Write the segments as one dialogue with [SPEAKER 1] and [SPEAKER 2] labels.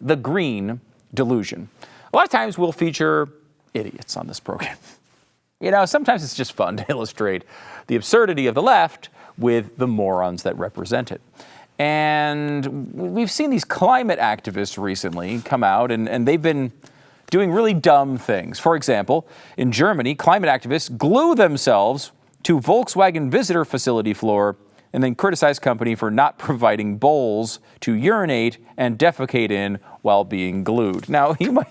[SPEAKER 1] the green delusion. A lot of times we'll feature idiots on this program. You know, sometimes it's just fun to illustrate the absurdity of the left with the morons that represent it. And we've seen these climate activists recently come out, and they've been doing really dumb things. For example, in Germany, climate activists glue themselves to Volkswagen visitor facility floor and then criticize company for not providing bowls to urinate and defecate in while being glued. Now, you might...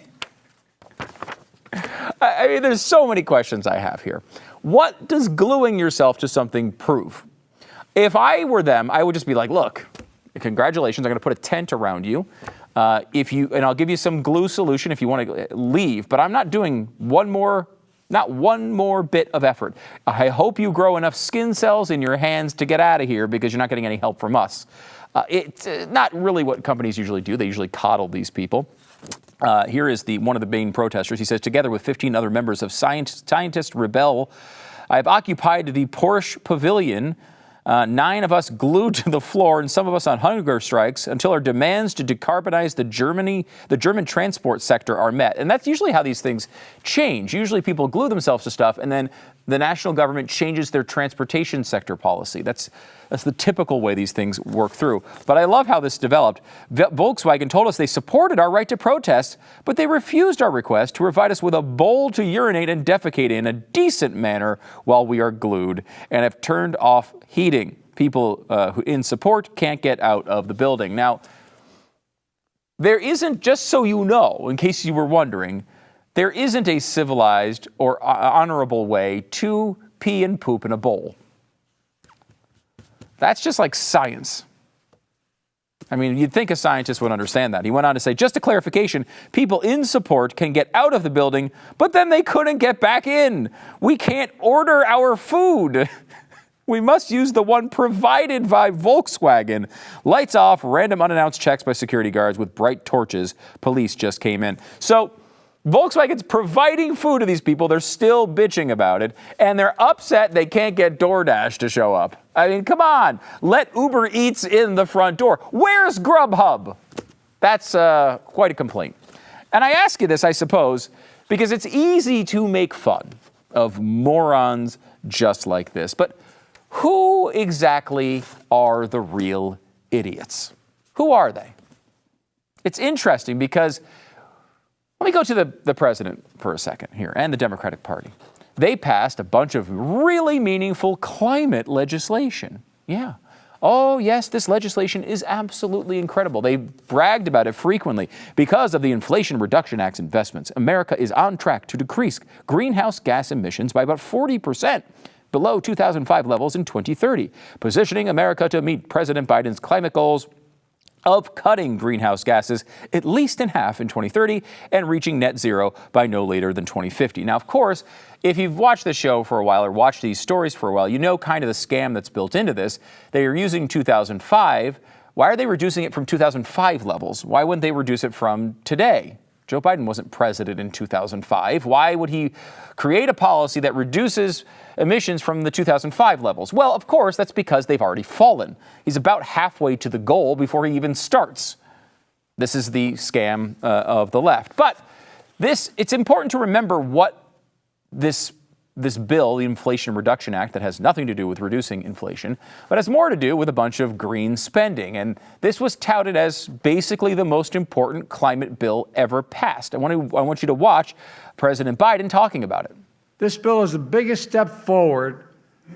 [SPEAKER 1] I mean, there's so many questions I have here. What does gluing yourself to something prove? If I were them, I would just be like, look, congratulations, I'm going to put a tent around you. And I'll give you some glue solution if you want to leave, but I'm not doing not one more bit of effort. I hope you grow enough skin cells in your hands to get out of here because you're not getting any help from us. It's not really what companies usually do. They usually coddle these people. Here is one of the main protesters. He says, together with 15 other members of Scientist Rebel, I have occupied the Porsche Pavilion, 9 of us glued to the floor and some of us on hunger strikes until our demands to decarbonize the German transport sector are met. And that's usually how these things change. Usually people glue themselves to stuff and then the national government changes their transportation sector policy. That's the typical way these things work through. But I love how this developed. Volkswagen told us they supported our right to protest, but they refused our request to provide us with a bowl to urinate and defecate in a decent manner while we are glued and have turned off heating. People who in support can't get out of the building. Now, there isn't, just so you know, in case you were wondering, there isn't a civilized or honorable way to pee and poop in a bowl. That's just like science. I mean, you'd think a scientist would understand that. He went on to say, just a clarification, people in support can get out of the building, but then they couldn't get back in. We can't order our food. We must use the one provided by Volkswagen. Lights off, random unannounced checks by security guards with bright torches. Police just came in. So Volkswagen's providing food to these people. They're still bitching about it. And they're upset they can't get DoorDash to show up. I mean, come on. Let Uber Eats in the front door. Where's Grubhub? That's quite a complaint. And I ask you this, I suppose, because it's easy to make fun of morons just like this. But who exactly are the real idiots? Who are they? It's interesting because let me go to the president for a second here and the Democratic Party. They passed a bunch of really meaningful climate legislation. Yeah. Oh, yes, this legislation is absolutely incredible. They bragged about it frequently. Because of the Inflation Reduction Act's investments, America is on track to decrease greenhouse gas emissions by about 40% below 2005 levels in 2030, positioning America to meet President Biden's climate goals of cutting greenhouse gases at least in half in 2030 and reaching net zero by no later than 2050. Now, of course, if you've watched the show for a while or watched these stories for a while, you know kind of the scam that's built into this. They are using 2005. Why are they reducing it from 2005 levels? Why wouldn't they reduce it from today? Joe Biden wasn't president in 2005. Why would he create a policy that reduces emissions from the 2005 levels? Well, of course, that's because they've already fallen. He's about halfway to the goal before he even starts. This is the scam of the left. But it's important to remember what this bill, the Inflation Reduction Act, that has nothing to do with reducing inflation, but has more to do with a bunch of green spending. And this was touted as basically the most important climate bill ever passed. I want you to watch President Biden talking about it.
[SPEAKER 2] This bill is the biggest step forward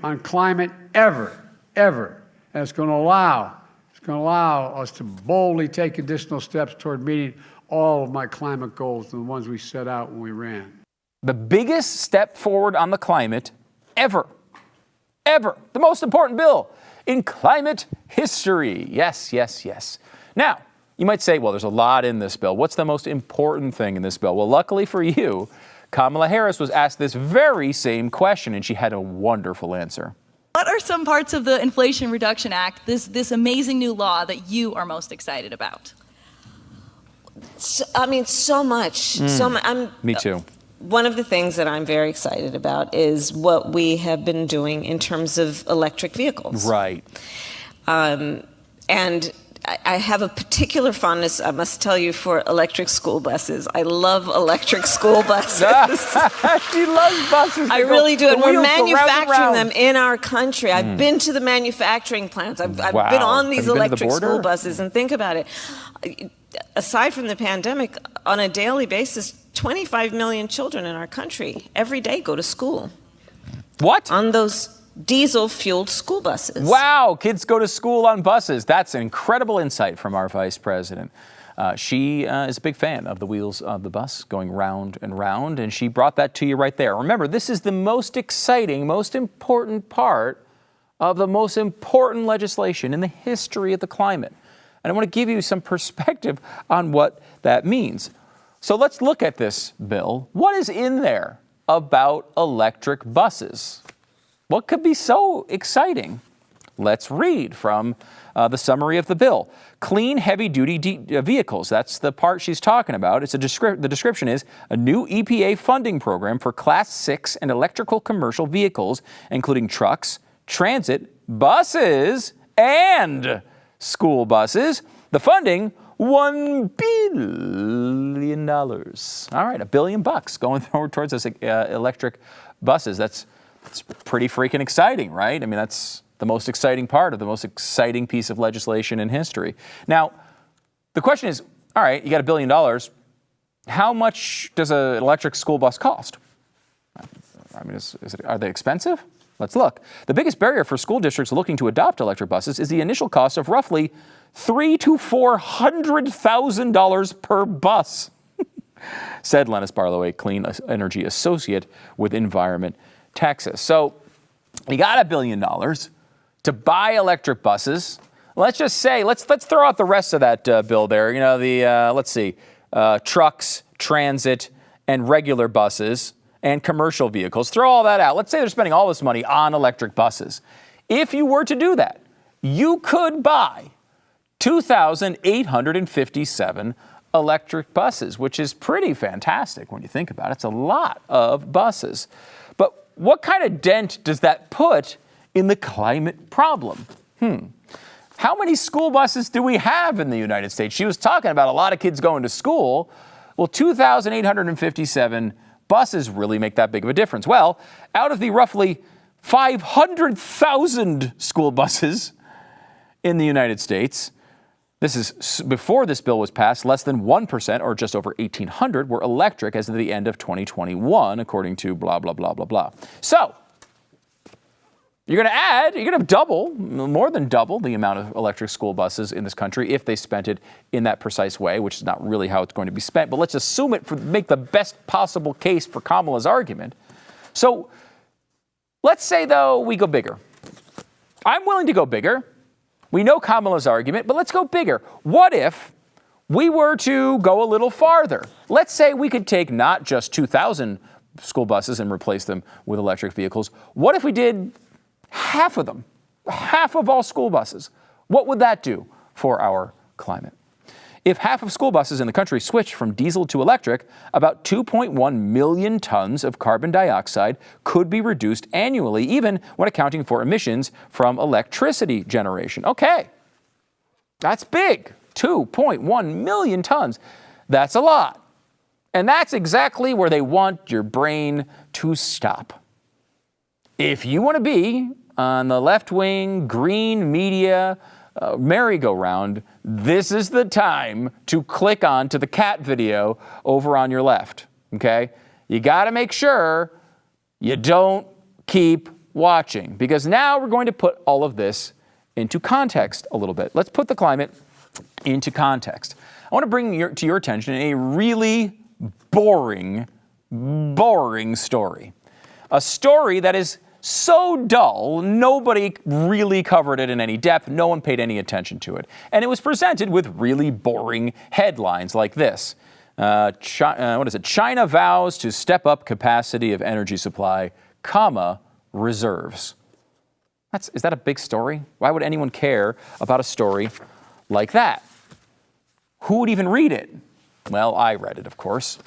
[SPEAKER 2] on climate ever. And it's going to allow us to boldly take additional steps toward meeting all of my climate goals, the ones we set out when we ran.
[SPEAKER 1] The biggest step forward on the climate ever. The most important bill in climate history. Yes. Now, you might say, well, there's a lot in this bill. What's the most important thing in this bill? Well, luckily for you, Kamala Harris was asked this very same question, and she had a wonderful answer.
[SPEAKER 3] What are some parts of the Inflation Reduction Act, this amazing new law, that you are most excited about?
[SPEAKER 4] So much.
[SPEAKER 1] Me too.
[SPEAKER 4] One of the things that I'm very excited about is what we have been doing in terms of electric vehicles.
[SPEAKER 1] Right.
[SPEAKER 4] And I have a particular fondness, I must tell you, for electric school buses. I love electric school buses.
[SPEAKER 1] She loves buses.
[SPEAKER 4] I
[SPEAKER 1] They go-
[SPEAKER 4] really do.
[SPEAKER 1] the
[SPEAKER 4] And we're
[SPEAKER 1] wheels go round and
[SPEAKER 4] manufacturing
[SPEAKER 1] round.
[SPEAKER 4] them in our country. I've been to the manufacturing plants. I've
[SPEAKER 1] Wow.
[SPEAKER 4] been on these
[SPEAKER 1] Have you been to the
[SPEAKER 4] electric
[SPEAKER 1] border?
[SPEAKER 4] school buses. And think about it. Aside from the pandemic, on a daily basis, 25 million children in our country every day go to school
[SPEAKER 1] What?
[SPEAKER 4] on those diesel-fueled school buses.
[SPEAKER 1] Wow, kids go to school on buses. That's an incredible insight from our vice president. She is a big fan of the wheels of the bus going round and round, and she brought that to you right there. Remember, this is the most exciting, most important part of the most important legislation in the history of the climate. And I want to give you some perspective on what that means. So let's look at this bill. What is in there about electric buses? What could be so exciting? Let's read from the summary of the bill. Clean heavy-duty vehicles. That's the part she's talking about. The description is a new EPA funding program for Class 6 and electrical commercial vehicles, including trucks, transit, buses, and school buses. The funding, $1 billion. All right, $1 billion going towards this electric buses. That's pretty freaking exciting, right? I mean, that's the most exciting part of the most exciting piece of legislation in history. Now, the question is, all right, you got $1 billion. How much does an electric school bus cost? I mean, are they expensive? Let's look. The biggest barrier for school districts looking to adopt electric buses is the initial cost of roughly $300,000 to $400,000 per bus, said Lennis Barlow, a clean energy associate with Environment Texas. So you got $1 billion to buy electric buses. Let's just say, let's throw out the rest of that bill there. You know, let's see, trucks, transit, and regular buses and commercial vehicles. Throw all that out. Let's say they're spending all this money on electric buses. If you were to do that, you could buy 2,857 electric buses, which is pretty fantastic when you think about it. It's a lot of buses. But what kind of dent does that put in the climate problem? How many school buses do we have in the United States? She was talking about a lot of kids going to school. Well, 2,857 buses really make that big of a difference. Well, out of the roughly 500,000 school buses in the United States, this is before this bill was passed, less than 1%, or just over 1,800, were electric as of the end of 2021, according to blah, blah, blah, blah, blah. So you're going to double, more than double the amount of electric school buses in this country if they spent it in that precise way, which is not really how it's going to be spent. But let's assume it make the best possible case for Kamala's argument. So let's say, though, we go bigger. I'm willing to go bigger. We know Kamala's argument, but let's go bigger. What if we were to go a little farther? Let's say we could take not just 2,000 school buses and replace them with electric vehicles. What if we did half of them, half of all school buses? What would that do for our climate? If half of school buses in the country switched from diesel to electric, about 2.1 million tons of carbon dioxide could be reduced annually, even when accounting for emissions from electricity generation. Okay, that's big. 2.1 million tons. That's a lot. And that's exactly where they want your brain to stop. If you want to be on the left-wing green media merry-go-round, this is the time to click on to the cat video over on your left, okay? You got to make sure you don't keep watching, because now we're going to put all of this into context a little bit. Let's put the climate into context. I want to bring to your attention a really boring story. A story that is so dull, nobody really covered it in any depth. No one paid any attention to it. And it was presented with really boring headlines like this. China vows to step up capacity of energy supply, reserves. Is that a big story? Why would anyone care about a story like that? Who would even read it? Well, I read it, of course.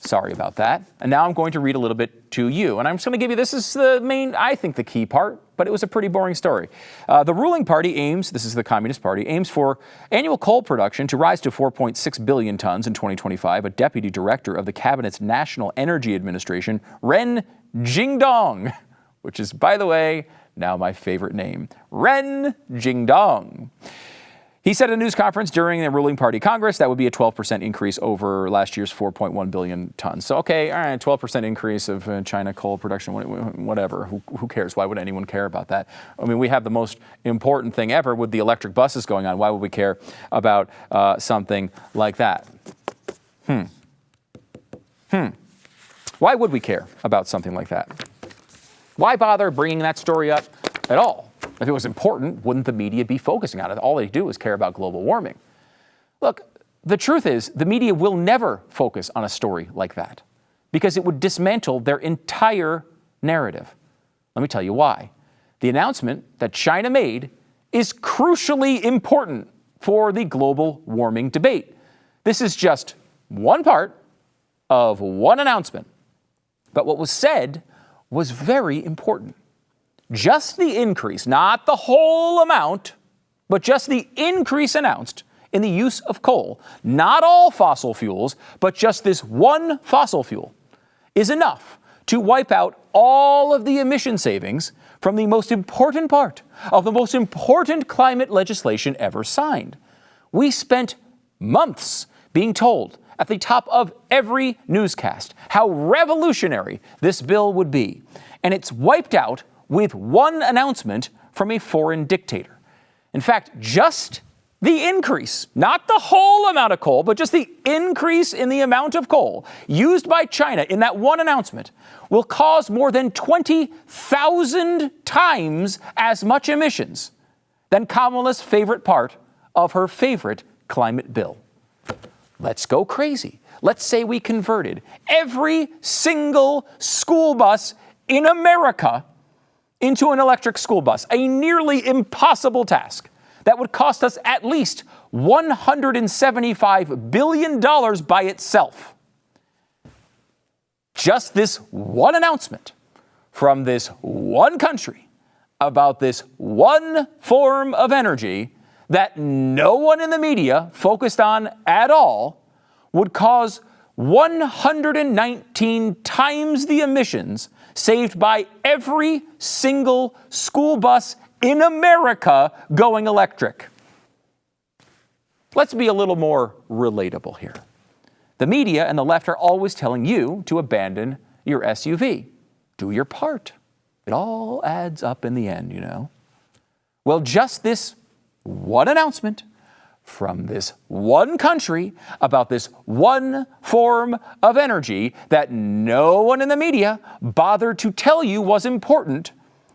[SPEAKER 1] Sorry about that. And now I'm going to read a little bit to you. And I'm just going to give you, this is the main, I think, the key part, but it was a pretty boring story. The ruling party aims, this is the Communist Party, aims for annual coal production to rise to 4.6 billion tons in 2025. A deputy director of the cabinet's National Energy Administration, Ren Jingdong, which is, by the way, now my favorite name, Ren Jingdong. He said at a news conference during the ruling party Congress that would be a 12% increase over last year's 4.1 billion tons. So, okay, all right, 12% increase of China coal production, whatever. Who cares? Why would anyone care about that? I mean, we have the most important thing ever with the electric buses going on. Why would we care about something like that? Why would we care about something like that? Why bother bringing that story up at all? If it was important, wouldn't the media be focusing on it? All they do is care about global warming. Look, the truth is the media will never focus on a story like that because it would dismantle their entire narrative. Let me tell you why. The announcement that China made is crucially important for the global warming debate. This is just one part of one announcement. But what was said was very important. Just the increase, not the whole amount, but just the increase announced in the use of coal, not all fossil fuels, but just this one fossil fuel, is enough to wipe out all of the emission savings from the most important part of the most important climate legislation ever signed. We spent months being told at the top of every newscast how revolutionary this bill would be, and it's wiped out with one announcement from a foreign dictator. In fact, just the increase, not the whole amount of coal, but just the increase in the amount of coal used by China in that one announcement will cause more than 20,000 times as much emissions than Kamala's favorite part of her favorite climate bill. Let's go crazy. Let's say we converted every single school bus in America into an electric school bus, a nearly impossible task that would cost us at least $175 billion by itself. Just this one announcement from this one country about this one form of energy that no one in the media focused on at all would cause 119 times the emissions saved by every single school bus in America going electric. Let's be a little more relatable here. The media and the left are always telling you to abandon your SUV. Do your part. It all adds up in the end, you know. Well, just this one announcement from this one country about this one form of energy that no one in the media bothered to tell you was important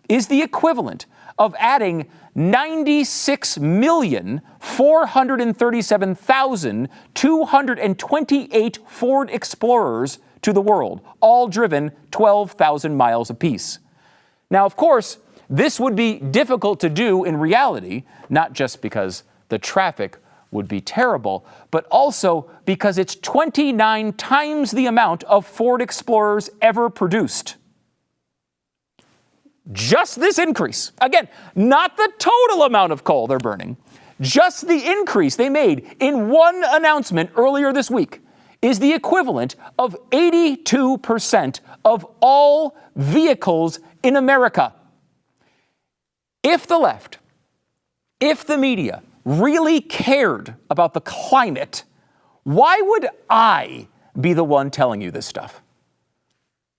[SPEAKER 1] is the equivalent of adding 96,437,228 Ford Explorers to the world, all driven 12,000 miles apiece. Now, of course, this would be difficult to do in reality, not just because the traffic would be terrible, but also because it's 29 times the amount of Ford Explorers ever produced. Just this increase, again, not the total amount of coal they're burning, just the increase they made in one announcement earlier this week is the equivalent of 82% of all vehicles in America. If the left, if the media really cared about the climate, why would I be the one telling you this stuff?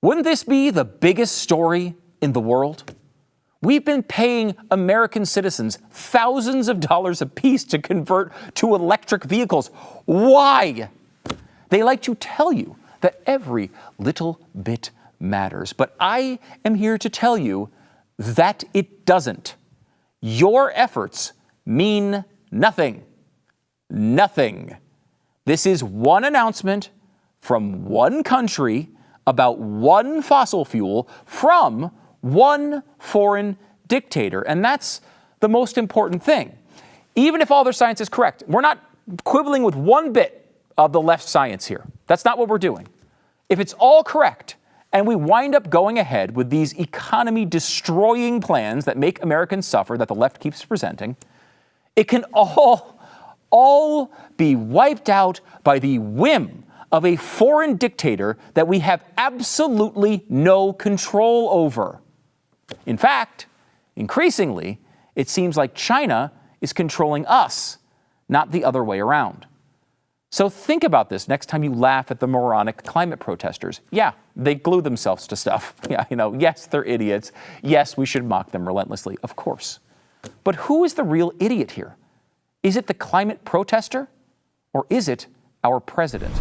[SPEAKER 1] Wouldn't this be the biggest story in the world? We've been paying American citizens thousands of dollars apiece to convert to electric vehicles. Why? They like to tell you that every little bit matters, but I am here to tell you that it doesn't. Your efforts mean nothing. Nothing. This is one announcement from one country about one fossil fuel from one foreign dictator. And that's the most important thing. Even if all their science is correct, we're not quibbling with one bit of the left science here. That's not what we're doing. If it's all correct, and we wind up going ahead with these economy-destroying plans that make Americans suffer that the left keeps presenting, it can all be wiped out by the whim of a foreign dictator that we have absolutely no control over. In fact, increasingly, it seems like China is controlling us, not the other way around. So think about this next time you laugh at the moronic climate protesters. Yeah, they glue themselves to stuff. Yeah, yes, they're idiots. Yes, we should mock them relentlessly, of course. But who is the real idiot here? Is it the climate protester, or is it our president?